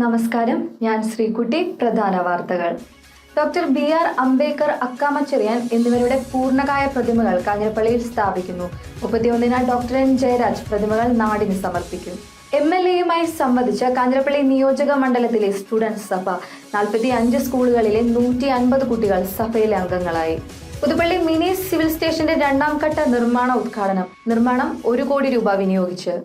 നമസ്കാരം, ഞാൻ ശ്രീകുട്ടി. പ്രധാന വാർത്തകൾ. Doctor B R. അംബേദ്കർ, അക്കാമ ചെറിയാൻ എന്നിവരുടെ പൂർണ്ണകായ പ്രതിമകൾ കാഞ്ഞിരപ്പള്ളിയിൽ സ്ഥാപിക്കുന്നു. 31-ന് ഡോക്ടർ എൻ ജയരാജ് പ്രതിമകൾ നാടിന് സമർപ്പിക്കും. MLA-യുമായി സംവദിച്ച കാഞ്ഞിരപ്പള്ളി നിയോജക മണ്ഡലത്തിലെ സ്റ്റുഡൻസ് സഭ. 45 സ്കൂളുകളിലെ 150 കുട്ടികൾ സഭയിലെ അംഗങ്ങളായി. പുതുപ്പള്ളി മിനി സിവിൽ സ്റ്റേഷന്റെ 2ാം ഘട്ട നിർമ്മാണ ഉദ്ഘാടനം. നിർമ്മാണം 1 കോടി രൂപ വിനിയോഗിച്ച്.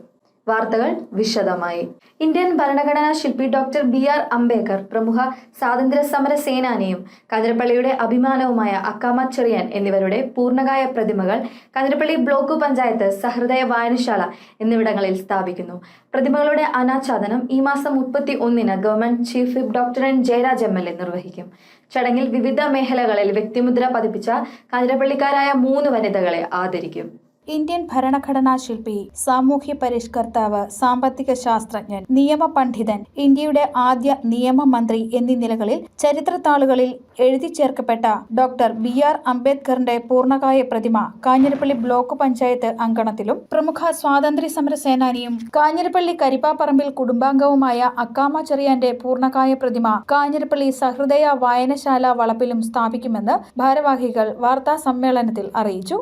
വാർത്തകൾ വിശദമായി. ഇന്ത്യൻ ഭരണഘടനാ ശില്പി ഡോക്ടർ ബി.ആർ. അംബേദ്കർ, പ്രമുഖ സ്വാതന്ത്ര്യ സമര സേനാനിയും കാഞ്ഞിരപ്പള്ളിയുടെ അഭിമാനവുമായ അക്കാമ ചെറിയാൻ എന്നിവരുടെ പൂർണ്ണകായ പ്രതിമകൾ കാഞ്ഞിരപ്പള്ളി ബ്ലോക്ക് പഞ്ചായത്ത് സഹൃദയ വായനശാല എന്നിവിടങ്ങളിൽ സ്ഥാപിക്കുന്നു. പ്രതിമകളുടെ അനാച്ഛാദനം ഈ മാസം 31-ന് government chief whip doctor N Jayaraj MLA നിർവഹിക്കും. ചടങ്ങിൽ വിവിധ മേഖലകളിൽ വ്യക്തിമുദ്ര പതിപ്പിച്ച കാഞ്ഞിരപ്പള്ളിക്കാരായ 3 വനിതകളെ ആദരിക്കും. ഇന്ത്യൻ ഭരണഘടനാ ശില്പി, സാമൂഹ്യ പരിഷ്കർത്താവ്, സാമ്പത്തിക ശാസ്ത്രജ്ഞൻ, നിയമ പണ്ഡിതൻ, ഇന്ത്യയുടെ ആദ്യ നിയമമന്ത്രി എന്നീ നിലകളിൽ ചരിത്രത്താളുകളിൽ എഴുതി ചേർക്കപ്പെട്ട ഡോക്ടർ ബി.ആർ. അംബേദ്കറിന്റെ പൂർണ്ണകായ പ്രതിമ കാഞ്ഞിരപ്പള്ളി ബ്ലോക്ക് പഞ്ചായത്ത് അങ്കണത്തിലും പ്രമുഖ സ്വാതന്ത്ര്യ സമര സേനാനിയും കാഞ്ഞിരപ്പള്ളി കരിപ്പാപ്പറമ്പിൽ കുടുംബാംഗവുമായ അക്കാമ ചെറിയാന്റെ പൂർണ്ണകായ പ്രതിമ കാഞ്ഞിരപ്പള്ളി സഹൃദയ വായനശാല വളപ്പിലും സ്ഥാപിക്കുമെന്ന് ഭാരവാഹികൾ വാർത്താ സമ്മേളനത്തിൽ അറിയിച്ചു.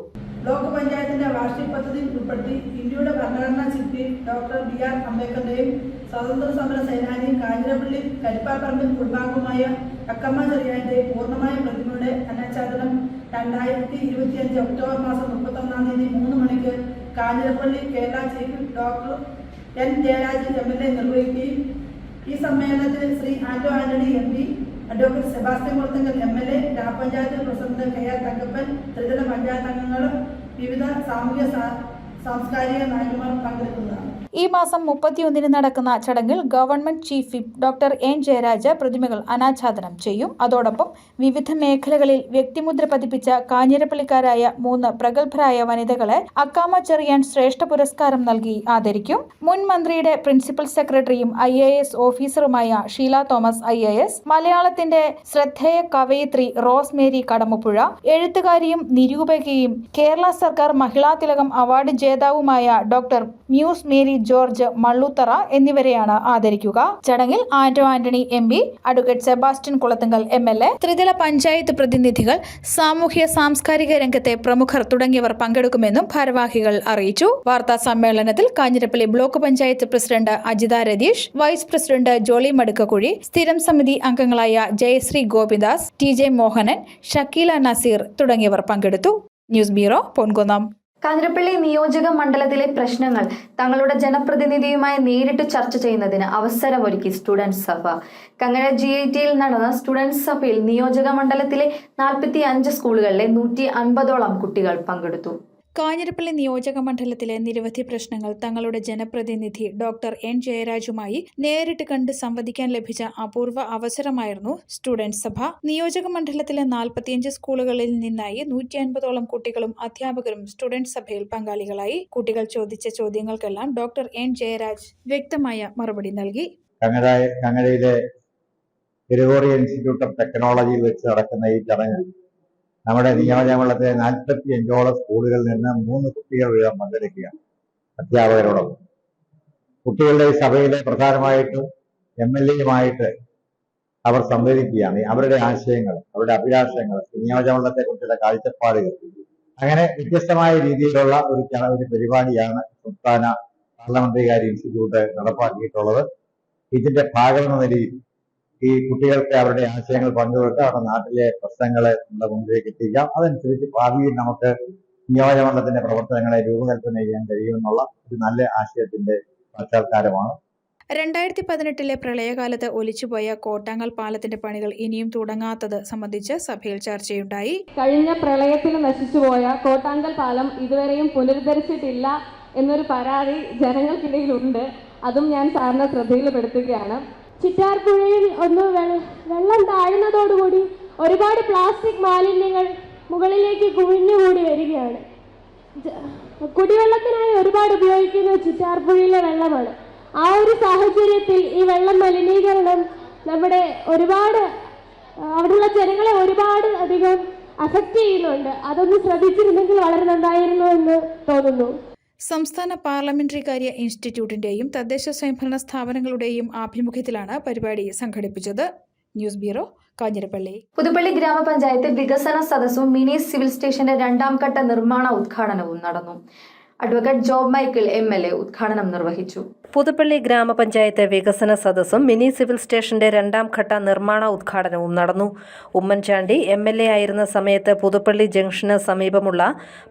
ബ്ലോക്ക് പഞ്ചായത്തിന്റെ വാർഷിക പദ്ധതിയിൽ ഉൾപ്പെടുത്തി ഇന്ത്യയുടെ ഭരണഘടനാ ശില്പി ഡോക്ടർ ബി.ആർ. അംബേദ്കറുടെയും സ്വാതന്ത്ര്യ സമര സേനാനിയും കാഞ്ഞിരപ്പള്ളി കരിപ്പാപ്പറമ്പിൽ കുടുംബാംഗവുമായ അക്കമ്മ ചെറിയാന്റെ പൂർണ്ണമായ പ്രതിമയുടെ അനാച്ഛാദനം 2025 ഒക്ടോബർ മാസം 31-ാം തീയതി 3 മണിക്ക് Kanjirappally Kerala chief doctor N Jayaraj MLA നിർവഹിക്കുകയും ഈ സമ്മേളനത്തിൽ Shri Anto Antony MP, advocate Sebastian Kulathinkal MLA, ഗ്രാമപഞ്ചായത്ത് പ്രസിഡന്റ് KR തങ്കപ്പൻ, ത്രിതല പഞ്ചായത്ത് അംഗങ്ങളും വിവിധ സാംസ്കാരിക നായകന്മാർ പങ്കെടുക്കുന്നതാണ്. ഈ മാസം 31-ന് നടക്കുന്ന ചടങ്ങിൽ government chief whip doctor N Jayaraj പ്രതിമകൾ അനാച്ഛാദനം ചെയ്യും. അതോടൊപ്പം വിവിധ മേഖലകളിൽ വ്യക്തിമുദ്ര പതിപ്പിച്ച കാഞ്ഞിരപ്പള്ളിക്കാരായ 3 പ്രഗത്ഭരായ വനിതകളെ അക്കാമ ചെറിയാൻ ശ്രേഷ്ഠ പുരസ്കാരം നൽകി ആദരിക്കും. മുൻ മന്ത്രിയുടെ പ്രിൻസിപ്പൽ സെക്രട്ടറിയും IAS ഓഫീസറുമായ ഷീല തോമസ് IAS, മലയാളത്തിന്റെ ശ്രദ്ധേയ കവയിത്രി റോസ് മേരി കടമപ്പുഴ, എഴുത്തുകാരിയും നിരൂപകയും കേരള സർക്കാർ മഹിളാ തിലകം അവാർഡ് ജേതാവുമായ ഡോക്ടർ മ്യൂസ് മേരി ജോർജ് മള്ളൂത്തറ എന്നിവരെയാണ് ആദരിക്കുക. ചടങ്ങിൽ Anto Antony MP, advocate Sebastian Kulathinkal MLA, ത്രിതല പഞ്ചായത്ത് പ്രതിനിധികൾ, സാമൂഹ്യ സാംസ്കാരിക രംഗത്തെ പ്രമുഖർ തുടങ്ങിയവർ പങ്കെടുക്കുമെന്നും ഭാരവാഹികൾ അറിയിച്ചു. വാർത്താ സമ്മേളനത്തിൽ Kanjirappally block panchayat president Ajitha Ratheesh, vice president Jolly Madukkakuzhi, സ്ഥിരം സമിതി അംഗങ്ങളായ ജയശ്രീ ഗോപിദാസ്, TJ മോഹനൻ, ഷക്കീല നസീർ തുടങ്ങിയവർ പങ്കെടുത്തു. News bureau, Ponkunnam. കാഞ്ഞിരപ്പള്ളി നിയോജക മണ്ഡലത്തിലെ പ്രശ്നങ്ങൾ തങ്ങളുടെ ജനപ്രതിനിധിയുമായി നേരിട്ട് ചർച്ച ചെയ്യുന്നതിന് അവസരമൊരുക്കി സ്റ്റുഡൻസ് സഭ. കങ്ങര GITയിൽ നടന്ന സ്റ്റുഡൻസ് സഭയിൽ നിയോജക മണ്ഡലത്തിലെ 45 സ്കൂളുകളിലെ 150ഓളം കുട്ടികൾ പങ്കെടുത്തു. കാഞ്ഞിരപ്പള്ളി നിയോജക മണ്ഡലത്തിലെ നിരവധി പ്രശ്നങ്ങൾ തങ്ങളുടെ ജനപ്രതിനിധി ഡോക്ടർ എൻ ജയരാജുമായി നേരിട്ട് കണ്ട് സംവദിക്കാൻ ലഭിച്ച അപൂർവ അവസരമായിരുന്നു സ്റ്റുഡൻസ് സഭ. നിയോജക മണ്ഡലത്തിലെ 45 സ്കൂളുകളിൽ നിന്നായി 150ഓളം കുട്ടികളും അധ്യാപകരും സ്റ്റുഡൻസ് സഭയിൽ പങ്കാളികളായി. കുട്ടികൾ ചോദിച്ച ചോദ്യങ്ങൾക്കെല്ലാം ഡോക്ടർ എൻ ജയരാജ് വ്യക്തമായ മറുപടി നൽകി. കങ്ങരയിലെ ഗ്രിഗോറിയൻ ഇൻസ്റ്റിറ്റ്യൂട്ട് ഓഫ് ടെക്നോളജിയിൽ വെച്ച് നടക്കുന്ന ഈ ചടങ്ങിൽ നമ്മുടെ നിയോജകമണ്ഡലത്തിലെ 45ഓളം സ്കൂളുകളിൽ നിന്ന് 3 കുട്ടികൾ വീതം പങ്കെടുക്കുകയാണ് അധ്യാപകരോടൊപ്പം. കുട്ടികളുടെ ഈ സഭയിലെ പ്രധാനമായിട്ടും MLA-യുമായിട്ട് അവർ സംവദിക്കുകയാണ്. അവരുടെ ആശയങ്ങൾ, അവരുടെ അഭിലാഷങ്ങൾ, നിയോജകമണ്ഡലത്തെ കുറിച്ചുള്ള കാഴ്ചപ്പാടുകൾ, അങ്ങനെ വ്യത്യസ്തമായ രീതിയിലുള്ള ഒരു പരിപാടിയാണ് സംസ്ഥാന പാർലമെന്ററികാര്യ ഇൻസ്റ്റിറ്റ്യൂട്ട് നടപ്പാക്കിയിട്ടുള്ളത്. ഇതിന്റെ ഭാഗമെന്ന നിലയിൽ ഈ കുട്ടികൾക്ക് അവരുടെ ആശയങ്ങൾ പങ്കുവെക്കുക, അവരുടെ നാട്ടിലെ പ്രശ്നങ്ങളെ നമ്മുടെ മുമ്പിലേക്ക് എത്തിക്കാം. അതനുസരിച്ച് ഭാവിയിൽ നമുക്ക് നിയോജകമണ്ഡലത്തിന്റെ പ്രവർത്തനങ്ങളെ രൂപകൽപ്പന ചെയ്യാൻ കഴിയുമെന്നുള്ള ഒരു നല്ല ആശയത്തിന്റെ സാക്ഷാത്കാരമാണ്. 2018 പ്രളയകാലത്ത് ഒലിച്ചുപോയ കോട്ടാങ്ങൽ പാലത്തിന്റെ പണികൾ ഇനിയും തുടങ്ങാത്തത് സംബന്ധിച്ച് സഭയിൽ ചർച്ചയുണ്ടായി. കഴിഞ്ഞ പ്രളയത്തിൽ നശിച്ചുപോയ കോട്ടാങ്കൽ പാലം ഇതുവരെയും പുനരുദ്ധരിച്ചിട്ടില്ല എന്നൊരു പരാതി ജനങ്ങൾക്കിടയിലുണ്ട്. അതും ഞാൻ സാറിന് ശ്രദ്ധയിൽപ്പെടുത്തുകയാണ്. ചിറ്റാർപ്പുഴയിൽ ഒന്ന് വെള്ളം താഴുന്നതോടുകൂടി ഒരുപാട് പ്ലാസ്റ്റിക് മാലിന്യങ്ങൾ മുകളിലേക്ക് കുമിഞ്ഞുകൂടി വരികയാണ്. കുടിവെള്ളത്തിനായി ഒരുപാട് ഉപയോഗിക്കുന്നത് ചിറ്റാർപ്പുഴയിലെ വെള്ളമാണ്. ആ ഒരു സാഹചര്യത്തിൽ ഈ വെള്ളം മലിനീകരണം നമ്മുടെ അവിടെയുള്ള ജനങ്ങളെ ഒരുപാട് അധികം അഫക്റ്റ് ചെയ്യുന്നുണ്ട്. അതൊന്ന് ശ്രദ്ധിച്ചിരുന്നെങ്കിൽ വളരെ നന്നായിരുന്നു എന്ന് തോന്നുന്നു. സംസ്ഥാന പാർലമെന്ററി കാര്യ ഇൻസ്റ്റിറ്റ്യൂട്ടിന്റെയും തദ്ദേശ സ്വയംഭരണ സ്ഥാപനങ്ങളുടെയും ആഭിമുഖ്യത്തിലാണ് പരിപാടി സംഘടിപ്പിച്ചത്. News bureau, Kanjirappally. പുതുപ്പള്ളി ഗ്രാമപഞ്ചായത്ത് വികസന സദസ്സും മിനി സിവിൽ സ്റ്റേഷന്റെ 2ാം ഘട്ട നിർമ്മാണ ഉദ്ഘാടനവും നടന്നു. അഡ്വക്കേറ്റ് ജോബ് മൈക്കിൾ MLA ഉദ്ഘാടനം നിർവഹിച്ചു. പുതുപ്പള്ളി ഗ്രാമപഞ്ചായത്ത് വികസന സദസ്സും മിനി സിവിൽ സ്റ്റേഷന്റെ 2ാം ഘട്ട നിർമ്മാണ ഉദ്ഘാടനവും നടന്നു. ഉമ്മൻചാണ്ടി MLA ആയിരുന്ന സമയത്ത് പുതുപ്പള്ളി ജംഗ്ഷന് സമീപമുള്ള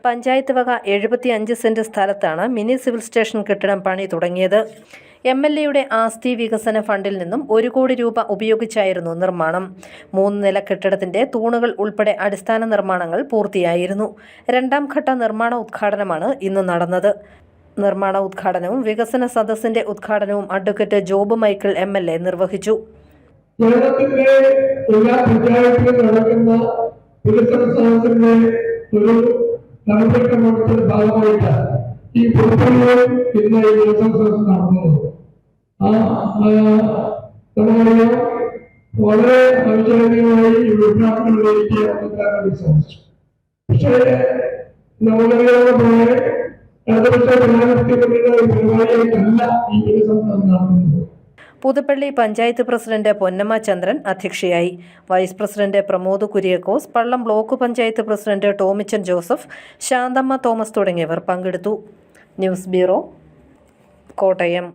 പഞ്ചായത്ത് വക 75 സെന്റ് സ്ഥലത്താണ് മിനി സിവിൽ സ്റ്റേഷൻ കെട്ടിടം പണി തുടങ്ങിയത്. MLAയുടെ ആസ്തി വികസന ഫണ്ടിൽ നിന്നും 1 കോടി രൂപ ഉപയോഗിച്ചായിരുന്നു നിർമ്മാണം. 3 നില കെട്ടിടത്തിന്റെ തൂണുകൾ ഉൾപ്പെടെ അടിസ്ഥാന നിർമ്മാണങ്ങൾ പൂർത്തിയായിരുന്നു. 2ാം ഘട്ട നിർമ്മാണ ഉദ്ഘാടനമാണ് ഇന്ന് നടന്നത്. നിർമ്മാണ ഉദ്ഘാടനവും വികസന സദസ്സിന്റെ ഉദ്ഘാടനവും അഡ്വക്കേറ്റ് ജോബ് മൈക്കിൾ MLA നിർവഹിച്ചു. കേരളത്തിന്റെ എല്ലാ പഞ്ചായത്തിലും നടക്കുന്ന വികസന സദസ്സിന്റെ ഒരു നടപടിക്രമത്തിന്റെ ഭാഗമായിട്ടാണ് ഈ പുതുപ്പള്ളിയിൽ ഇന്ന് ഈ വികസന സദസ്സ് നടത്തുന്നത്. നമുക്കറിയാം, വളരെ ഔപചാരികമായി ഈ ഉദ്ഘാടനങ്ങളിലേക്ക് അവതരിക്കാൻ സാധിച്ചു. പക്ഷേ നമുക്കറിയാവുന്ന പോലെ ഇടതുപക്ഷ ജനാധിപത്യത്തിന്റെ ഒരു പരിപാടിയായിട്ടല്ല ഈ വികസനം നടത്തുന്നത്. പുതുപ്പള്ളി പഞ്ചായത്ത് പ്രസിഡന്റ് പൊന്നമ്മ ചന്ദ്രൻ അധ്യക്ഷയായി. Vice president Pramod Kuriakose, Pallam block panchayat president Tomichan Joseph, Shanthamma Thomas തുടങ്ങിയവർ പങ്കെടുത്തു. News bureau, Kottayam.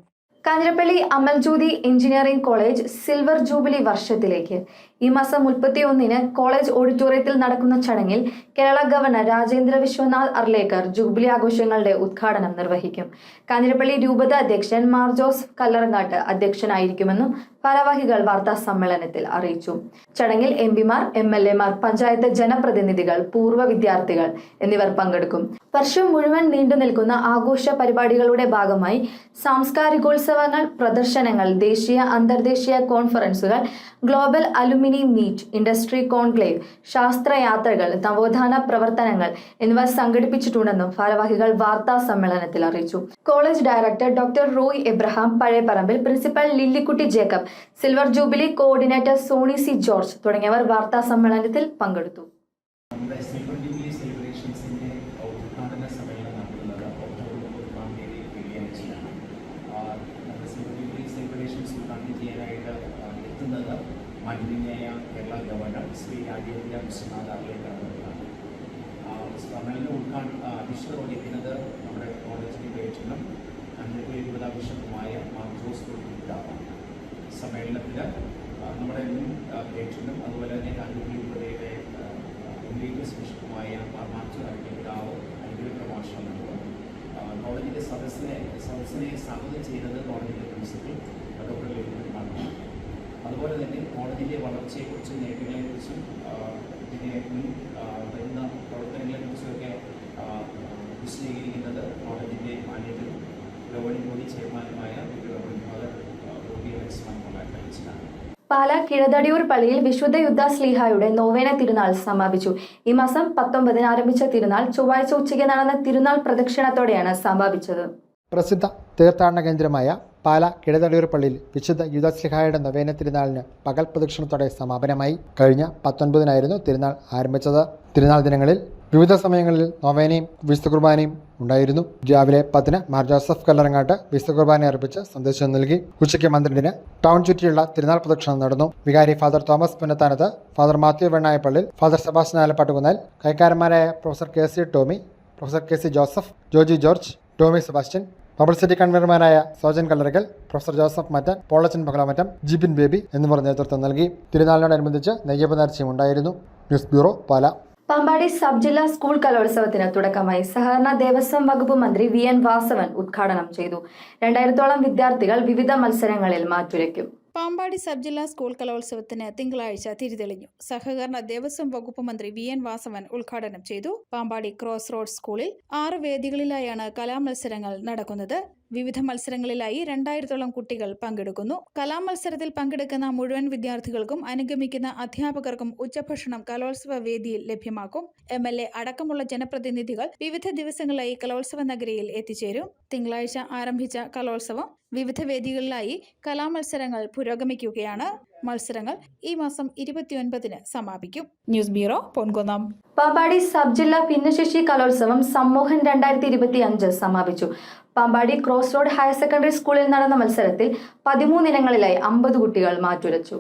Kanjirappally Amaljyothi engineering college silver jubilee വർഷത്തിലേക്ക്. ഈ മാസം 31-ന് കോളേജ് ഓഡിറ്റോറിയത്തിൽ നടക്കുന്ന ചടങ്ങിൽ കേരള ഗവർണർ രാജേന്ദ്ര വിശ്വനാഥ് അർലേക്കർ ജൂബിലി ആഘോഷങ്ങളുടെ ഉദ്ഘാടനം നിർവഹിക്കും. കാഞ്ഞിരപ്പള്ളി രൂപത അധ്യക്ഷൻ മാർ ജോസഫ് കല്ലറങ്ങാട്ട് അധ്യക്ഷനായിരിക്കുമെന്നും ഭാരവാഹികൾ വാർത്താ സമ്മേളനത്തിൽ അറിയിച്ചു. ചടങ്ങിൽ MPമാർ, MLAമാർ, പഞ്ചായത്ത് ജനപ്രതിനിധികൾ, പൂർവ്വ വിദ്യാർത്ഥികൾ എന്നിവർ പങ്കെടുക്കും. വർഷം മുഴുവൻ നീണ്ടു നിൽക്കുന്ന ആഘോഷ പരിപാടികളുടെ ഭാഗമായി സാംസ്കാരികോത്സവങ്ങൾ, പ്രദർശനങ്ങൾ, ദേശീയ അന്തർദേശീയ കോൺഫറൻസുകൾ, global alumni meet, industry conclave, ശാസ്ത്രയാത്രകൾ, നവോത്ഥാന പ്രവർത്തനങ്ങൾ എന്നിവ സംഘടിപ്പിച്ചിട്ടുണ്ടെന്നും ഭാരവാഹികൾ വാർത്താ സമ്മേളനത്തിൽ അറിയിച്ചു. College director doctor Roy Abraham Pazhayaparambil, principal Lillykutty Jacob, silver jubilee coordinator Sony C George തുടങ്ങിയവർ വാർത്താ സമ്മേളനത്തിൽ പങ്കെടുത്തു. മാന്യനായ കേരള ഗവർണർ ശ്രീ രാജേന്ദ്ര വിശ്വനാഥ് അർലേക്കർ സമ്മേളനം അധ്യക്ഷത വഹിക്കുന്നത് നമ്മുടെ കോളേജിൻ്റെ പേറ്റനും കാഞ്ഞിരപ്പള്ളി രൂപതാ ബിഷപ്പുമായ മാർ ജോസ് പിതാവാണ്. സമ്മേളനത്തിൽ നമ്മുടെ മുൻ പേറ്റനും അതുപോലെ തന്നെ കാഞ്ഞിരപ്പള്ളി രൂപതയുടെ എംബിബിഎസ് ബിഷപ്പുമായ മാർ മാത്യു പിതാവ് അനുഗ്രഹ പ്രഭാഷണം നടത്തും. കോളേജിൻ്റെ സദസ്സിനെ സ്വാഗതം ചെയ്യുന്നത് കോളേജിൻ്റെ പ്രിൻസിപ്പൽ ഡോക്ടർ ലില്ലിക്കുട്ടി. അതുപോലെ തന്നെ കോളേജിൻ്റെ വളർച്ചയെക്കുറിച്ചും നേട്ടങ്ങളെക്കുറിച്ചും ഇതിനെ വരുന്ന പ്രവർത്തനങ്ങളെക്കുറിച്ചുമൊക്കെ വിശദീകരിക്കുന്നത് കോളേജിൻ്റെ മാനേജറും ഗവർണിംഗ് ബോഡി ചെയർമാനുമായ പാലാ കിഴതടിയൂർ പള്ളിയിൽ വിശുദ്ധ യുദ്ധ സ്ലീഹായുടെ നോവേന തിരുനാൾ സമാപിച്ചു. ഈ മാസം 19-ന് ആരംഭിച്ച തിരുനാൾ ചൊവ്വാഴ്ച ഉച്ചയ്ക്ക് നടന്ന തിരുനാൾ പ്രദക്ഷിണത്തോടെയാണ് സമാപിച്ചത്. പ്രസിദ്ധ തീർത്ഥാടന കേന്ദ്രമായ പാലാ കിഴതടിയൂർ പള്ളിയിൽ വിശുദ്ധ യുദാസ്ലിഹായുടെ നൊവേന തിരുനാളിന് പകൽ പ്രദക്ഷിണത്തോടെ സമാപനമായി. കഴിഞ്ഞ 19-നായിരുന്നു തിരുനാൾ ആരംഭിച്ചത്. തിരുനാൾ ദിനങ്ങളിൽ വിവിധ സമയങ്ങളിൽ നൊവേനയും വിശുദ്ധ കുർബാനയും ഉണ്ടായിരുന്നു. രാവിലെ 10-ന് മാർ ജോസഫ് കല്ലറങ്ങാട്ട് വിശുദ്ധ കുർബാന അർപ്പിച്ച് സന്ദേശം നൽകി. ഉച്ചയ്ക്ക് 12-ന് ടൗൺ ചുറ്റിയുള്ള തിരുനാൾ പ്രദക്ഷിണം നടന്നു. വികാരി father Thomas Punnathanath, father Mathew Vennayappallil, father Sebastian Alappattukunnel, കൈക്കാരന്മാരായ professor KC Tomy, professor KC Joseph, Joji George, Tomy Sebastian, publicity കൺവീനർമാരായ സോജൻ കല്ലറക്കൽ, പ്രൊഫസർ ജോസഫ് മറ്റൻ, പോളച്ചൻ ബഹളമറ്റം, ജിബിൻ ബേബി എന്നിവർ നേതൃത്വം നൽകി. തിരുനാളിനോടനുബന്ധിച്ച് നെയ്യപ്പ നേർച്ചയും ഉണ്ടായിരുന്നു. News bureau, Pala. Pampady sub ജില്ലാ സ്കൂൾ കലോത്സവത്തിന് തുടക്കമായി. സഹകരണ ദേവസ്വം വകുപ്പ് മന്ത്രി VN വാസവൻ ഉദ്ഘാടനം ചെയ്തു. 2000-ഓളം വിദ്യാർത്ഥികൾ വിവിധ മത്സരങ്ങളിൽ മാറ്റുരയ്ക്കും. പാമ്പാടി സബ് ജില്ലാ സ്കൂൾ കലോത്സവത്തിന് തിങ്കളാഴ്ച തിരിതെളിഞ്ഞു. സഹകരണ ദേവസ്വം വകുപ്പ് മന്ത്രി VN വാസവൻ ഉദ്ഘാടനം ചെയ്തു. പാമ്പാടി ക്രോസ് റോഡ് സ്കൂളിൽ 6 വേദികളിലായാണ് കലാമത്സരങ്ങൾ നടക്കുന്നത്. വിവിധ മത്സരങ്ങളിലായി 2000-ഓളം കുട്ടികൾ പങ്കെടുക്കുന്നു. കലാമത്സരത്തിൽ പങ്കെടുക്കുന്ന മുഴുവൻ വിദ്യാർത്ഥികൾക്കും അനുഗമിക്കുന്ന അധ്യാപകർക്കും ഉച്ചഭക്ഷണം കലോത്സവ വേദിയിൽ ലഭ്യമാക്കും. MLA അടക്കമുള്ള ജനപ്രതിനിധികൾ വിവിധ ദിവസങ്ങളിലായി കലോത്സവ നഗരിയിൽ എത്തിച്ചേരും. തിങ്കളാഴ്ച ആരംഭിച്ച കലോത്സവം വിവിധ വേദികളിലായി കലാമത്സരങ്ങൾ പുരോഗമിക്കുകയാണ്. മത്സരങ്ങൾ ഈ മാസം 29-ന് സമാപിക്കും. News bureau, Ponkunnam. Pampady sub ജില്ലാ ഭിന്നശേഷി കലോത്സവം സമ്മോഹൻ 2025 സമാപിച്ചു. Pampady cross road higher secondary സ്കൂളിൽ നടന്ന മത്സരത്തിൽ 13 ഇനങ്ങളിലായി 50 കുട്ടികൾ മാറ്റുരച്ചു.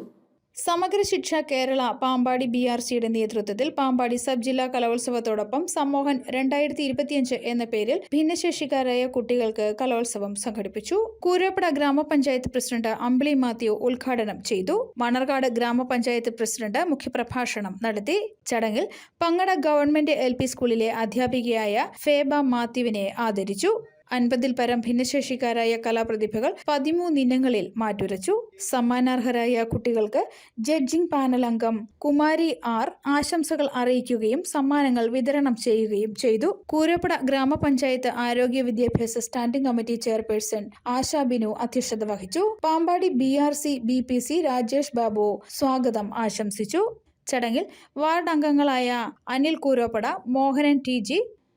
സമഗ്ര ശിക്ഷ കേരള പാമ്പാടി BRCയുടെ നേതൃത്വത്തിൽ പാമ്പാടി സബ് ജില്ലാ കലോത്സവത്തോടൊപ്പം സമ്മോഹൻ 2025 എന്ന പേരിൽ ഭിന്നശേഷിക്കാരായ കുട്ടികൾക്ക് കലോത്സവം സംഘടിപ്പിച്ചു. കൂരപ്പട ഗ്രാമപഞ്ചായത്ത് പ്രസിഡന്റ് അമ്പിളി മാത്യു ഉദ്ഘാടനം ചെയ്തു. മണർകാട് ഗ്രാമപഞ്ചായത്ത് പ്രസിഡന്റ് മുഖ്യപ്രഭാഷണം നടത്തി. ചടങ്ങിൽ പങ്ങട ഗവൺമെന്റ് LP സ്കൂളിലെ അധ്യാപികയായ ഫേബ മാത്യുവിനെ ആദരിച്ചു. 50-ൽ പരം ഭിന്നശേഷിക്കാരായ കലാപ്രതിഭകൾ 13 ഇനങ്ങളിൽ മാറ്റുരച്ചു. സമ്മാനാർഹരായ കുട്ടികൾക്ക് ജഡ്ജിംഗ് പാനൽ അംഗം കുമാരി R ആശംസകൾ അറിയിക്കുകയും സമ്മാനങ്ങൾ വിതരണം ചെയ്യുകയും ചെയ്തു. കൂരപ്പട ഗ്രാമപഞ്ചായത്ത് ആരോഗ്യ വിദ്യാഭ്യാസ standing committee chairperson ASHA Binu അധ്യക്ഷത വഹിച്ചു. പാമ്പാടി BRC BPC രാജേഷ് ബാബു സ്വാഗതം ആശംസിച്ചു. ചടങ്ങിൽ വാർഡ് അംഗങ്ങളായ Anil Kooroppada, Mohanan TG,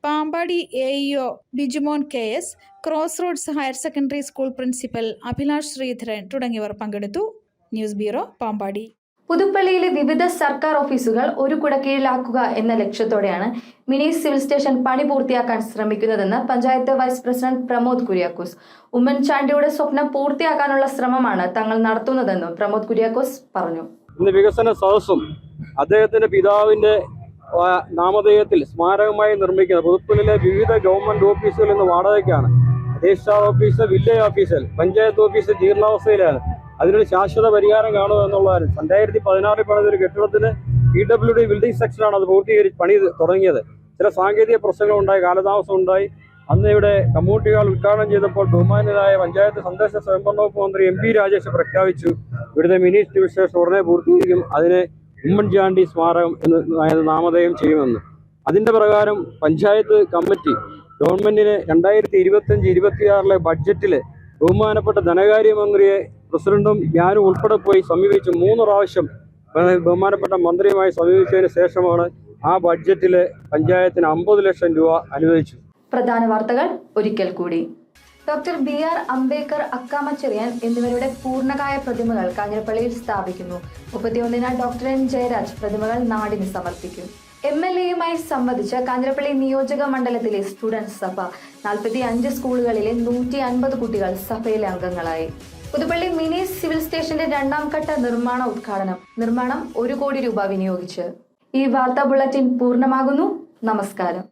Pampady AEO Bijumon KS, cross roads higher secondary school principal Abhilash Sreedharan തുടങ്ങിയവർ പങ്കെടുത്തു. News bureau, Pampady. പുതുപ്പള്ളിയിലെ വിവിധ സർക്കാർ ഓഫീസുകൾ ഒരു കുടക്കീഴിലാക്കുക എന്ന ലക്ഷ്യത്തോടെയാണ് മിനി സിവിൽ സ്റ്റേഷൻ പണി പൂർത്തിയാക്കാൻ ശ്രമിക്കുന്നതെന്ന് പഞ്ചായത്ത് വൈസ് പ്രസിഡന്റ് പ്രമോദ് കുര്യാക്കോസ്. ഉമ്മൻചാണ്ടിയുടെ സ്വപ്നം പൂർത്തിയാക്കാനുള്ള ശ്രമമാണ് തങ്ങൾ നടത്തുന്നതെന്നും പ്രമോദ് കുര്യാക്കോസ് പറഞ്ഞു. ഇന്ന് വികസന സദസ്സും അദ്ദേഹത്തിന്റെ പിതാവിന്റെ നാമധേയത്തിൽ സ്മാരകമായി നിർമ്മിക്കുന്ന പുതുപ്പള്ളിയിലെ വിവിധ ഗവൺമെന്റ് ഓഫീസുകൾ ഇന്ന് വാടകയ്ക്കാണ്. രജിസ്ട്രാർ ഓഫീസ്, വില്ലേജ് ഓഫീസിൽ, പഞ്ചായത്ത് ഓഫീസ് ജീർണാവസ്ഥയിലാണ്. അതിനൊരു ശാശ്വത പരിഹാരം കാണുക എന്നുള്ളതാണ്. 2016 പണിതൊരു കെട്ടിടത്തിന് PWD ബിൽഡിംഗ് സെക്ഷനാണ് അത് പണി തുടങ്ങിയത്. ചില സാങ്കേതിക പ്രശ്നങ്ങൾ ഉണ്ടായി, കാലതാമസം ഉണ്ടായി. അന്ന് ഇവിടെ കമ്മ്യൂണിറ്റി ഹാൾ ഉദ്ഘാടനം ചെയ്തപ്പോൾ ബഹുമാന്യനായ പഞ്ചായത്ത് സന്ദേശ സ്വയംഭരണ വകുപ്പ് മന്ത്രി MP രാജേഷ് പ്രഖ്യാപിച്ചു ഇവിടുത്തെ മിനി സിവിൽ സ്റ്റേഷൻ ഉടനെ പൂർത്തീകരിക്കും, അതിനെ ഉമ്മൻചാണ്ടി സ്മാരകം എന്ന് നാമധേയം ചെയ്യുമെന്ന്. അതിന്റെ പ്രകാരം പഞ്ചായത്ത് കമ്മിറ്റി ഗവൺമെന്റിന് 2025-26 ബഡ്ജറ്റില് ബഹുമാനപ്പെട്ട ധനകാര്യമന്ത്രിയെ പ്രസിഡന്റും ഞാനും ഉൾപ്പെടെ പോയി സമീപിച്ച് 3 പ്രാവശ്യം ബഹുമാനപ്പെട്ട മന്ത്രിയുമായി സമീപിച്ചതിന് ശേഷമാണ് ആ ബഡ്ജറ്റില് പഞ്ചായത്തിന് 50 ലക്ഷം രൂപ അനുവദിച്ചു. പ്രധാന വാർത്തകൾ ഒരിക്കൽ കൂടി. ഡോക്ടർ BR അംബേദ്കർ, അക്കാമ ചെറിയാൻ എന്നിവരുടെ പൂർണ്ണകായ പ്രതിമകൾ കാഞ്ഞിരപ്പള്ളിയിൽ സ്ഥാപിക്കുന്നു. 31-ന് ഡോക്ടർ N ജയരാജ് പ്രതിമകൾ നാടിന് സമർപ്പിക്കും. MLAയുമായി സംവദിച്ച കാഞ്ഞിരപ്പള്ളി നിയോജക മണ്ഡലത്തിലെ സ്റ്റുഡൻസ് സഭ. 45 സ്കൂളുകളിലെ 150 കുട്ടികൾ സഭയിലെ അംഗങ്ങളായി. പുതുപ്പള്ളി മിനി സിവിൽ സ്റ്റേഷന്റെ 2ാം ഘട്ട നിർമ്മാണ ഉദ്ഘാടനം. നിർമ്മാണം 1 കോടി രൂപ വിനിയോഗിച്ച്. ഈ വാർത്താ ബുള്ളറ്റിൻ പൂർണ്ണമാകുന്നു. നമസ്കാരം.